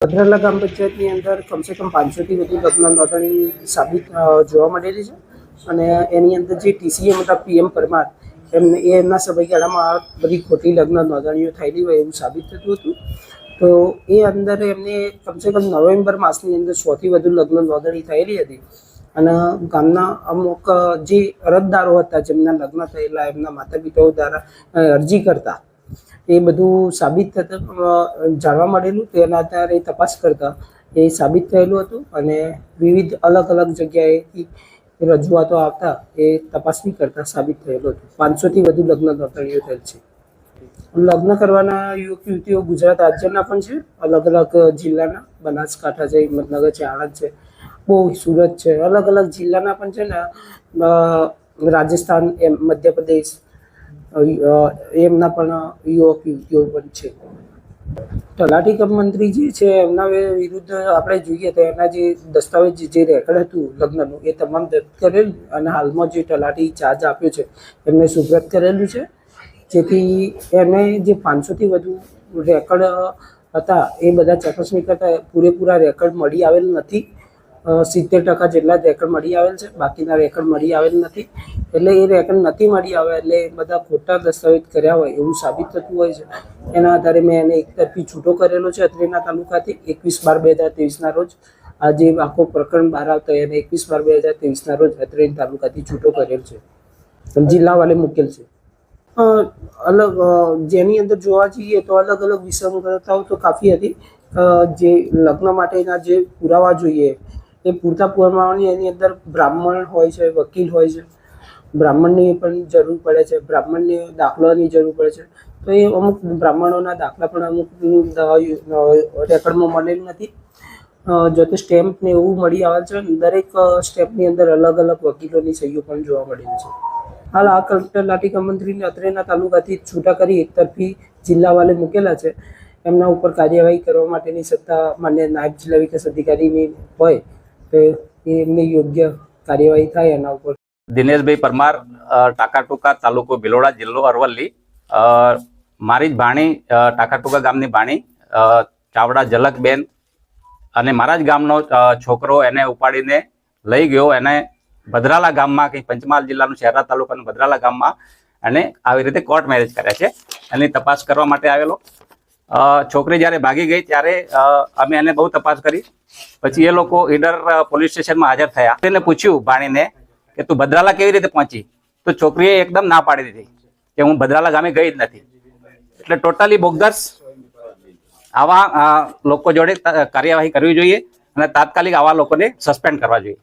ભદ્રાલા ગ્રામ પંચાયતની અંદર કમસે કમ 500થી વધુ લગ્ન નોંધણી સાબિત જોવા મળેલી છે અને એની અંદર જે ટીસીએમ હતા પીએમ પરમાર એમના સમયગાળામાં બધી ખોટી લગ્ન નોંધણીઓ થયેલી હોય એવું સાબિત થતું હતું. તો એ અંદર એમને કમસે કમ નવેમ્બર માસની અંદર 100થી વધુ લગ્ન નોંધણી થયેલી હતી અને ગામના અમુક જે અરજદારો હતા જેમના લગ્ન થયેલા એમના માતા પિતાઓ દ્વારા અરજી કરતા એ બધું સાબિત થતું જાણવા મળેલું. તેના આધારે તપાસ કરતા એ સાબિત થયેલું હતું અને વિવિધ અલગ અલગ જગ્યાએથી રજૂઆતો આવતા એ તપાસણી કરતા સાબિત થયેલું હતું. 500થી વધુ લગ્ન નોંધણીઓ થયેલ છે. લગ્ન કરવાના યુવક યુવતીઓ ગુજરાત રાજ્યના પણ છે, અલગ અલગ જિલ્લાના, બનાસકાંઠા છે, હિંમતનગર છે, આણંદ છે, બહુ સુરત છે, અલગ અલગ જિલ્લાના પણ છે ને, રાજસ્થાન, મધ્યપ્રદેશ એમના પણ યુવક યુવતીઓ પણ છે. તલાટી કમ મંત્રી જે છે એમના વિરુદ્ધ આપણે જોઈએ તો એના જે દસ્તાવેજ જે રેકર્ડ હતું લગ્નનું એ તમામ દર્જ કરેલ અને હાલમાં જે તલાટી ચાર્જ આપ્યો છે એમને સુપ્રત કરેલું છે, જેથી એને જે 500થી વધુ રેકર્ડ હતા એ બધા ચકાસણી કરતા પૂરેપૂરા રેકર્ડ મળી આવેલ નથી. 70% જેટલા જ રેકર્ડ મળી આવેલ છે, બાકીના રેકર્ડ મળી આવેલ નથી. એટલે એ રેકર્ડ નથી મળી આવે એટલે બધા ખોટા દસ્તાવેજ કર્યા હોય એવું સાબિત થતું હોય છે. એના આધારે મેં એને એકતરફી છૂટો કરેલો છે અત્રેના તાલુકાથી 21/12/2023ના રોજ. આ જે આખો પ્રકરણ બહાર આવતો એને 21/12/2023ના રોજ અત્રેના તાલુકાથી છૂટો કરેલ છે, જિલ્લા વાલે મૂકેલ છે. અલગ જેની અંદર જોવા જઈએ તો અલગ અલગ વિસંગતતાઓ તો કાફી હતી. જે લગ્ન માટેના જે પુરાવા જોઈએ એ પૂરતા પુરાવાની એની અંદર બ્રાહ્મણ હોય છે, વકીલ હોય છે, બ્રાહ્મણની પણ જરૂર પડે છે, બ્રાહ્મણની દાખલાની જરૂર પડે છે. તો એ અમુક બ્રાહ્મણોના દાખલા પણ અમુક રેકર્ડમાં મળેલ નથી. જો તો સ્ટેમ્પ ને એવું મળી આવે છે, દરેક સ્ટેમ્પની અંદર અલગ અલગ વકીલોની સહીઓ પણ જોવા મળેલી છે. હાલ આ તલાટી કમ મંત્રીને અત્રેના તાલુકાથી છૂટા કરી એકતરફી જિલ્લા વાલે મૂકેલા છે. એમના ઉપર કાર્યવાહી કરવા માટેની સત્તા માન્ય નાયબ જિલ્લા વિકાસ અધિકારીની હોય તો એમની યોગ્ય કાર્યવાહી થાય એના ઉપર. દિનેશભાઈ પરમાર, ટાકાટુકા, તાલુકો ભિલોડા, જિલ્લો અરવલ્લી. મારી જ ભાણી, ટાકાટુકા ગામની ભાણી ચાવડા ઝલકબેન અને મારા જ ગામનો છોકરો એને ઉપાડીને લઈ ગયો. એને ભદ્રાલા ગામમાં, કંઈ પંચમહાલ જિલ્લાનું શહેરા તાલુકાનું ભદ્રાલા ગામમાં એને આવી રીતે કોર્ટ મેરેજ કર્યા છે. એની તપાસ કરવા માટે આવેલો. છોકરી જ્યારે ભાગી ગઈ ત્યારે અમે એને બહુ તપાસ કરી. પછી એ લોકો ઈડર પોલીસ સ્ટેશનમાં હાજર થયા. એને પૂછ્યું ભાણીને કે તું ભદ્રાલા કેવી રીતે પહોંચી? તો છોકરીએ એકદમ ના પાડી દીધી કે હું ભદ્રાલા ગામે ગઈ જ નથી. એટલે ટોટલી બોગસ. આવા લોકો જોડે કાર્યવાહી કરવી જોઈએ અને તાત્કાલિક આવા લોકોને સસ્પેન્ડ કરવા જોઈએ.